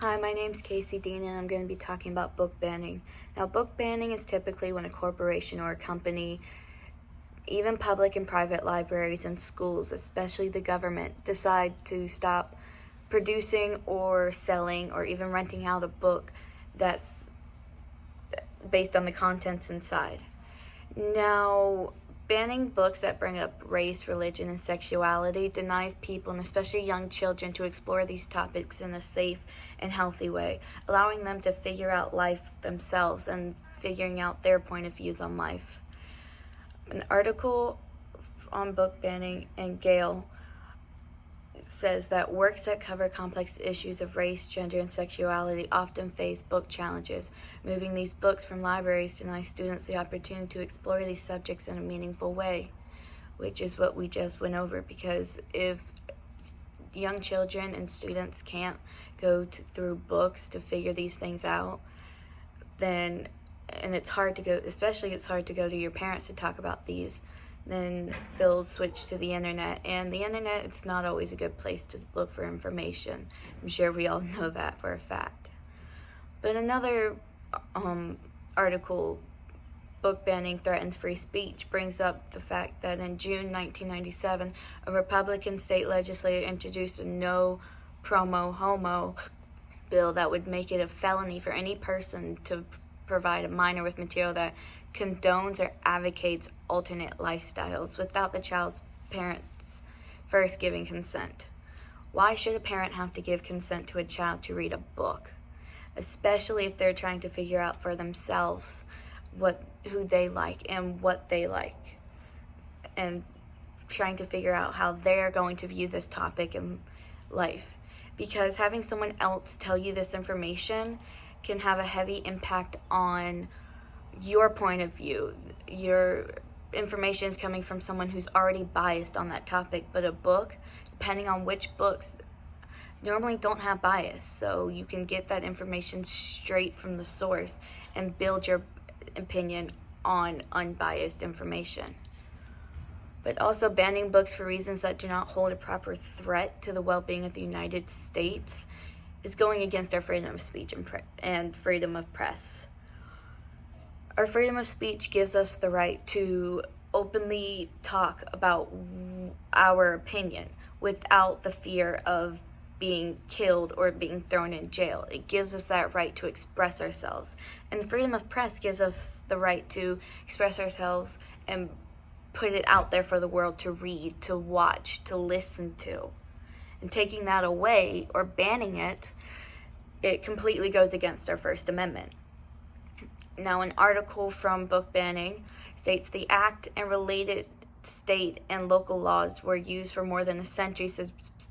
Hi, my name's Casey Dean, and I'm going to be talking about book banning. Now, book banning is typically when a corporation or a company, even public and private libraries and schools, especially the government, decide to stop producing or selling or even renting out a book that's based on the contents inside. Now, banning books that bring up race, religion, and sexuality denies people, and especially young children, to explore these topics in a safe and healthy way, allowing them to figure out life themselves and figuring out their point of views on life. An article on book banning and Gale says that works that cover complex issues of race, gender, and sexuality often face book challenges. Moving these books from libraries denies students the opportunity to explore these subjects in a meaningful way, which is what we just went over. Because if young children and students can't go through books to figure these things out, then, and it's hard to go, especially it's hard to go to your parents to talk about these, then they'll switch to the internet, and the internet, it's not always a good place to look for information. I'm sure we all know that for a fact. But another article, Book Banning Threatens Free Speech, brings up the fact that in June 1997, a Republican state legislator introduced a no promo homo bill that would make it a felony for any person to provide a minor with material that condones or advocates alternate lifestyles without the child's parents first giving consent. Why should a parent have to give consent to a child to read a book, especially if they're trying to figure out for themselves who they like and what they like, and trying to figure out how they're going to view this topic in life? Because having someone else tell you this information can have a heavy impact on your point of view. Your information is coming from someone who's already biased on that topic, but a book, depending on which books, normally don't have bias, so you can get that information straight from the source and build your opinion on unbiased information. But also, banning books for reasons that do not hold a proper threat to the well-being of the United States is going against our freedom of speech and freedom of press. Our freedom of speech gives us the right to openly talk about our opinion without the fear of being killed or being thrown in jail. It gives us that right to express ourselves. And the freedom of press gives us the right to express ourselves and put it out there for the world to read, to watch, to listen to. And taking that away or banning it, it completely goes against our First Amendment. Now, an article from Book Banning states the act and related state and local laws were used for more than a century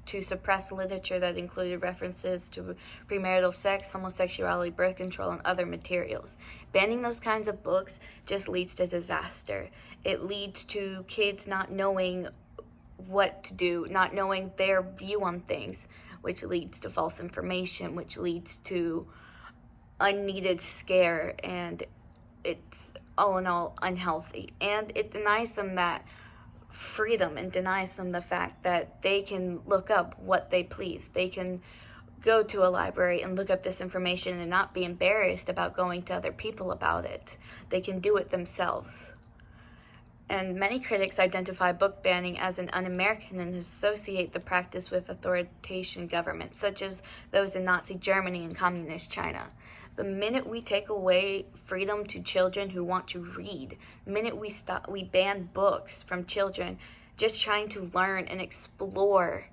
to suppress literature that included references to premarital sex, homosexuality, birth control, and other materials. Banning those kinds of books just leads to disaster. It leads to kids not knowing what to do, not knowing their view on things, which leads to false information, which leads to unneeded scare, and it's all in all unhealthy. And it denies them that freedom and denies them the fact that they can look up what they please. They can go to a library and look up this information and not be embarrassed about going to other people about it. They can do it themselves. And many critics identify book banning as an un-American and associate the practice with authoritarian governments, such as those in Nazi Germany and Communist China. The minute we take away freedom to children who want to read, the minute we ban books from children just trying to learn and explore,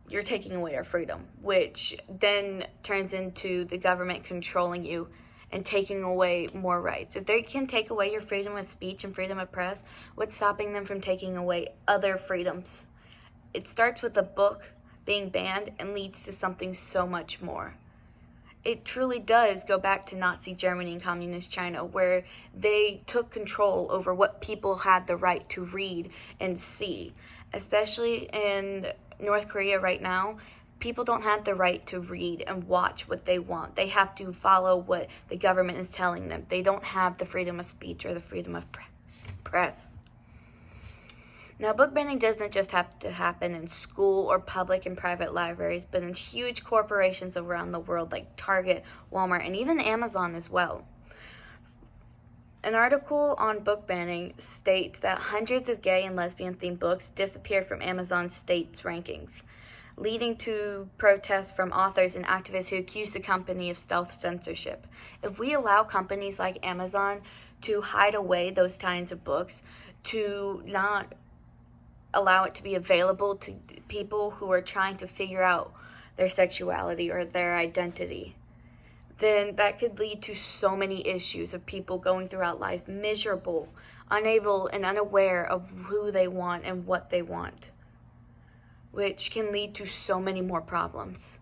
you're taking away our freedom, which then turns into the government controlling you and taking away more rights. If they can take away your freedom of speech and freedom of press, what's stopping them from taking away other freedoms? It starts with a book being banned and leads to something so much more. It truly does go back to Nazi Germany and Communist China, where they took control over what people had the right to read and see. Especially in North Korea right now, people don't have the right to read and watch what they want. They have to follow what the government is telling them. They don't have the freedom of speech or the freedom of press. Now, book banning doesn't just have to happen in school or public and private libraries, but in huge corporations around the world like Target, Walmart, and even Amazon as well. An article on book banning states that hundreds of gay and lesbian themed books disappeared from Amazon's state's rankings, leading to protests from authors and activists who accuse the company of stealth censorship. If we allow companies like Amazon to hide away those kinds of books, to not allow it to be available to people who are trying to figure out their sexuality or their identity, then that could lead to so many issues of people going throughout life miserable, unable and unaware of who they want and what they want, which can lead to so many more problems.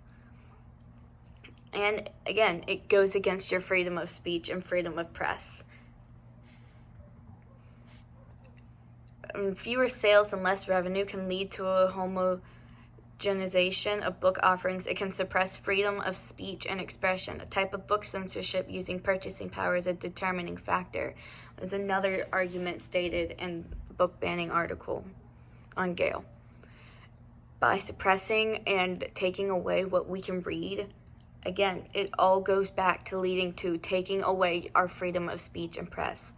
And again, it goes against your freedom of speech and freedom of press. Fewer sales and less revenue can lead to a homogenization of book offerings. It can suppress freedom of speech and expression. A type of book censorship using purchasing power is a determining factor. There's another argument stated in the book banning article on Gale. By suppressing and taking away what we can read, again, it all goes back to leading to taking away our freedom of speech and press.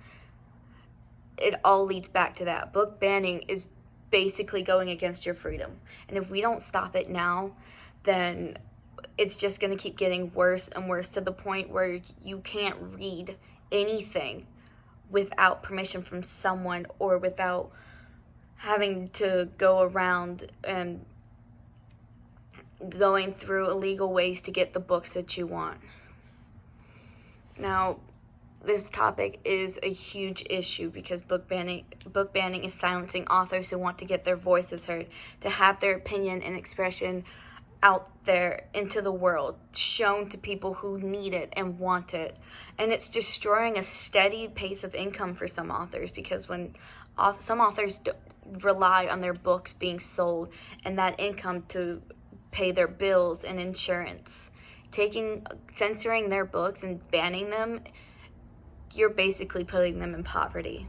It all leads back to that. Book banning is basically going against your freedom. And if we don't stop it now, then it's just going to keep getting worse and worse to the point where you can't read anything without permission from someone or without having to go around and going through illegal ways to get the books that you want. Now, this topic is a huge issue because book banning is silencing authors who want to get their voices heard, to have their opinion and expression out there into the world, shown to people who need it and want it. And it's destroying a steady pace of income for some authors, because when some authors rely on their books being sold and that income to pay their bills and insurance, censoring their books and banning them, you're basically putting them in poverty.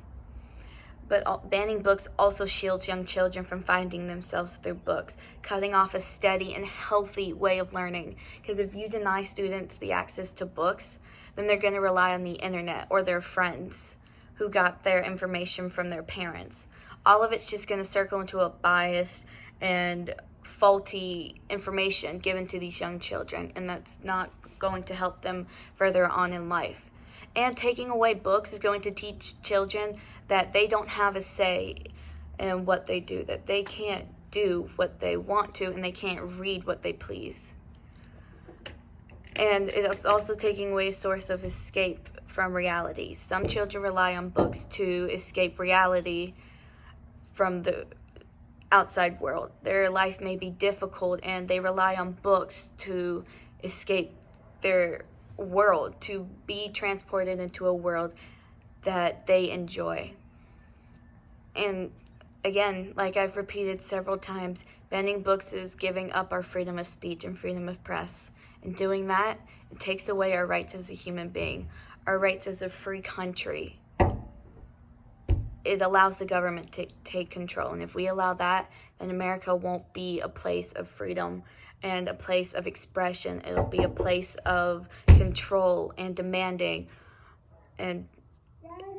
But banning books also shields young children from finding themselves through books, cutting off a steady and healthy way of learning. Because if you deny students the access to books, then they're going to rely on the internet or their friends who got their information from their parents. All of it's just going to circle into a biased and faulty information given to these young children, and that's not going to help them further on in life. And taking away books is going to teach children that they don't have a say in what they do, that they can't do what they want to, and they can't read what they please. And it's also taking away a source of escape from reality. Some children rely on books to escape reality from the outside world. Their life may be difficult, and they rely on books to escape their world, to be transported into a world that they enjoy. And again, like I've repeated several times, banning books is giving up our freedom of speech and freedom of press. And doing that, it takes away our rights as a human being, our rights as a free country. It allows the government to take control. And if we allow that, then America won't be a place of freedom and a place of expression. It'll be a place of control and demanding. And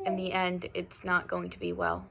in the end, it's not going to be well.